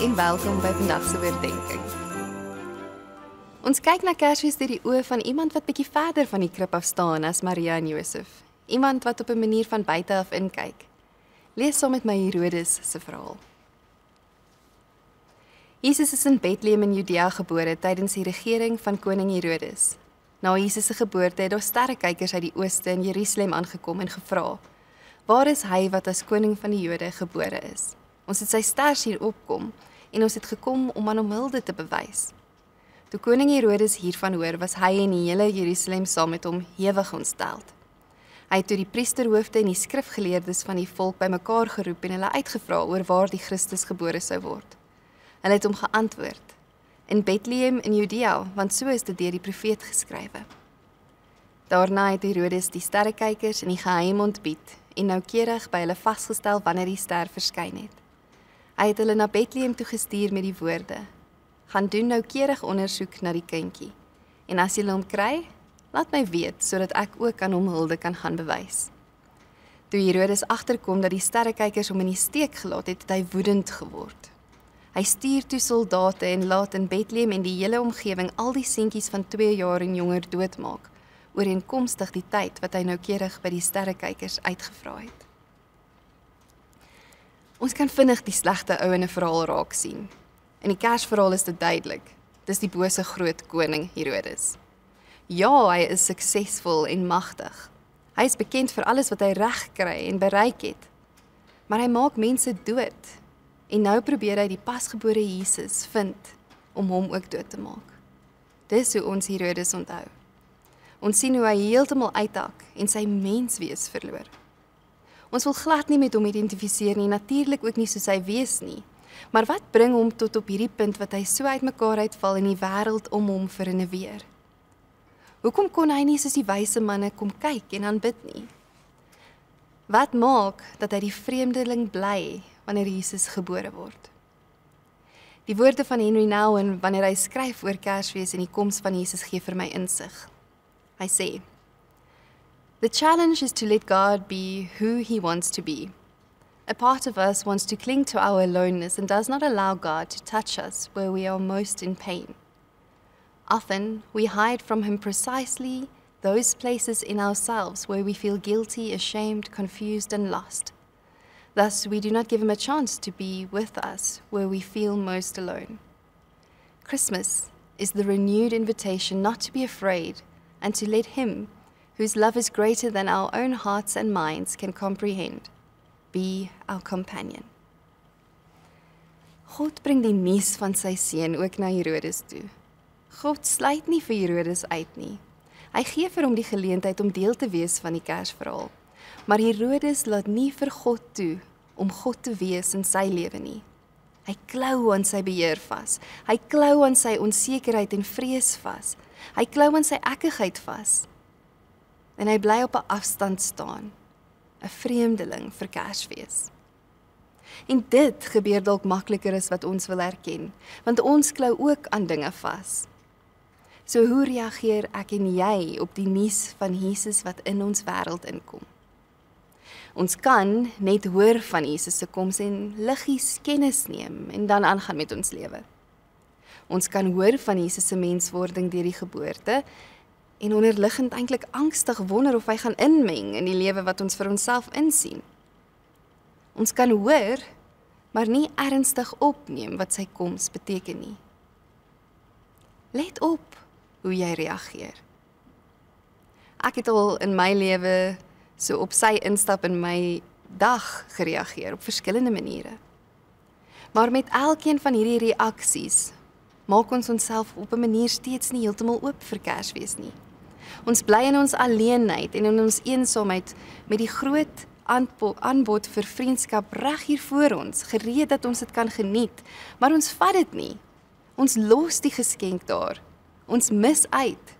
en welkom by vandag se oordeenking. Ons kyk na Kersfees deur die oë van iemand wat bietjie verder van die krib af staan as Maria en Josef. Iemand wat op 'n manier van buite af inkyk. Lees saam met my Herodes se verhaal. Jesus is in Bethlehem in Judea gebore tydens die regering van koning Herodes. Na Jesus se geboorte het daar sterrekykers uit die ooste in Jerusalem aangekom en gevra: "Waar is hy wat as koning van die Jode gebore is? Ons het sy sters hier opkom en ons het gekom om aan hom hulde te bewys." Toe koning Herodes hiervan hoor, was hy en die hele Jerusalem saam met hom hewig ontsteld. Hy het toe die priesterhoofde en die skrifgeleerdes van die volk bymekaar geroep en hulle uitgevra oor waar die Christus gebore sou word. Hulle het hom geantwoord: "In Bethlehem in Judea, want so is dit deur die profeet geskrywe." Daarna het Herodes die sterrekykers in die geheim ontbied en noukeurig by hulle vasgestel wanneer die ster verskyn het. Hy het hulle na Bethlehem toe gestuur met die woorde: "Gaan doen noukeurig ondersoek na die kindjie, en as julle hom kry, laat my weet, sodat ek ook aan hom hulde kan gaan bewys." Toe Herodes agterkom dat die sterrekykers hom in die steek gelaat het, het hy woedend geword. Hy stuur toe soldate en laat in Bethlehem en die hele omgewing al die seentjies van 2 jaar en jonger doodmaak, ooreenkomstig die tyd wat hy noukeurig by die sterrekykers uitgevra het. Ons kan vinnig die slegte ou in 'n verhaal raak sien. In die Kersverhaal is dit duidelik. Dis die bose groot koning Herodes. Ja, hy is suksesvol en magtig. Hy is bekend vir alles wat hy reg kry en bereik het. Maar hy maak mense dood. En nou probeer hy die pasgebore Jesus vind om hom ook dood te maak. Dis hoe ons Herodes onthou. Ons sien hoe hy heeltemal uithak en sy menswees verloor. Ons wil glad nie met hom identifiseer nie, natuurlik ook nie soos hy wees nie. Maar wat bring hom tot op hierdie punt wat hy so uitmekaar uitval en die wêreld om hom vernuweer? Hoekom kon hy nie soos die wyse manne kom kyk en aanbid nie? Wat maak dat hy die vreemdeling bly wanneer Jesus gebore word? Die woorde van Henry Nouwen wanneer hy skryf oor Kersfees en die koms van Jesus gee vir my insig. Hy sê: "The challenge is to let God be who he wants to be. A part of us wants to cling to our aloneness and does not allow God to touch us where we are most in pain. Often, we hide from him precisely those places in ourselves where we feel guilty, ashamed, confused, and lost. Thus, we do not give him a chance to be with us where we feel most alone. Christmas is the renewed invitation not to be afraid and to let him, whose love is greater than our own hearts and minds can comprehend, be our companion." God bring die nuus van sy seun ook na Herodes toe. God sluit nie vir Herodes uit nie. Hy gee vir hom die geleentheid om deel te wees van die Kersverhaal. Maar Herodes laat nie vir God toe om God te wees in sy lewe nie. Hy klou aan sy beheer vas. Hy klou aan sy onsekerheid en vrees vas. Hy klou aan sy ekkigheid vas. En hy bly op 'n afstand staan, 'n vreemdeling vir Kersfees. En dit gebeur dalk makliker as wat ons wil erken, want ons klou ook aan dinge vas. So hoe reageer ek en jy op die nuus van Jesus wat in ons wêreld inkom? Ons kan net hoor van Jesus se koms en liggies kennis neem en dan aangaan met ons lewe. Ons kan hoor van Jesus se menswording deur die geboorte en onderliggend eintlik angstig wonder of hy gaan inmeng in die lewe wat ons vir onsself insien. Ons kan hoor, maar nie ernstig opneem wat sy koms beteken nie. Let op hoe jy reageer. Ek het al in my lewe so op sy instap in my dag gereageer op verskillende maniere. Maar met elkeen van hierdie reaksies maak ons onsself op 'n manier steeds nie heeltemal oop vir Kersfees nie. Ons bly in ons alleenheid en in ons eensaamheid met die groot aanbod vir vriendskap reg hier voor ons, gereed dat ons dit kan geniet, maar ons vat dit nie. Ons los die geskenk daar. Ons mis uit.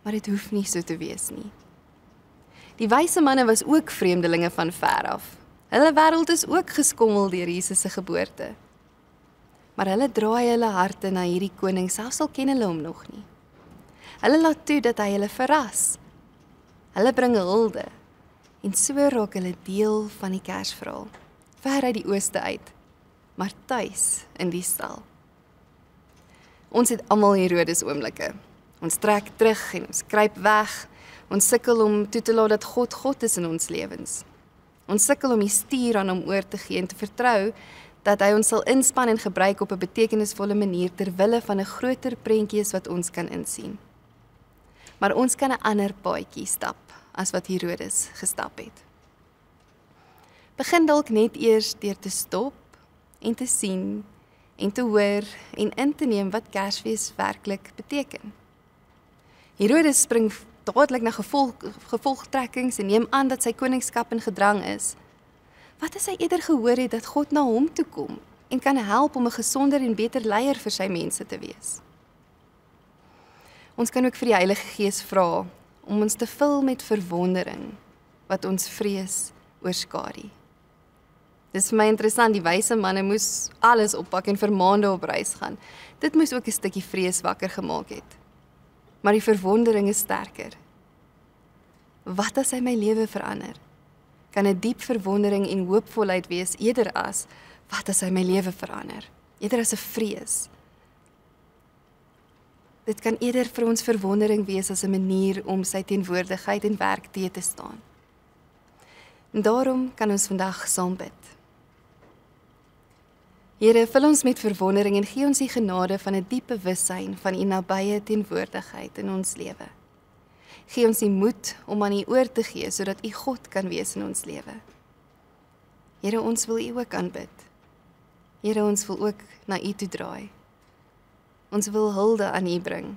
Maar dit hoef nie so te wees nie. Die wyse manne was ook vreemdelinge van ver af. Hulle wêreld is ook geskommel deur Jesus se geboorte. Maar hulle draai hulle harte na hierdie koning, selfs al ken hulle hom nog nie. Hulle laat toe dat hy hulle verras. Hulle bring hulde. En so raak hulle deel van die Kersverhaal, ver uit die ooste uit. maar tuis in die stal. Ons het almal Herodes oomblikke. Ons trek terug en ons kruip weg. Ons sukkel om toe te laat dat God is in ons lewens. Ons sukkel om die stuur aan hom oor te gee en te vertrou dat hy ons sal inspann en gebruik op 'n betekenisvolle manier ter wille van 'n groter prentjie is wat ons kan insien. Maar ons kan 'n ander paadjie stap as wat Herodes gestap het. Begin dalk net eers deur te stop en te sien en te hoor en in te neem wat Kersfees werklik beteken. Herodes spring dadelik na gevolgtrekkings en neem aan dat sy koningskap in gedrang is. Wat as hy eerder gehoor het dat God na hom toe kom en kan help om 'n gesonder en beter leier vir sy mense te wees? Ons kan ook vir die Heilige Gees vra om ons te vul met verwondering wat ons vrees oorskadu. Dis vir my interessant, die wyse manne moes alles oppak en vir maande op reis gaan. Dit moes ook 'n stukkie vrees wakker gemaak het. Maar die verwondering is sterker. Wat as hy my lewe verander? Kan 'n diep verwondering en hoopvolheid wees eerder as, wat as hy my lewe verander? Eerder as 'n vrees. Dit kan eerder vir ons verwondering wees as 'n manier om sy teenwoordigheid en werk te staan. En daarom kan ons vandag saam bid. Here, vul ons met verwondering en gee ons die genade van 'n diep bewussyn van U nabye teenwoordigheid in ons lewe. Gee ons die moed om aan U oor te gee, sodat U God kan wees in ons lewe. Here, ons wil U ook aanbid. Here, ons wil ook na U toe draai. Ons wil hulde aan U bring.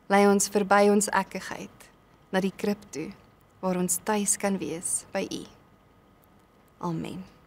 Lei ons verby ons ekkigheid, na die krib toe, waar ons tuis kan wees by U. Amen.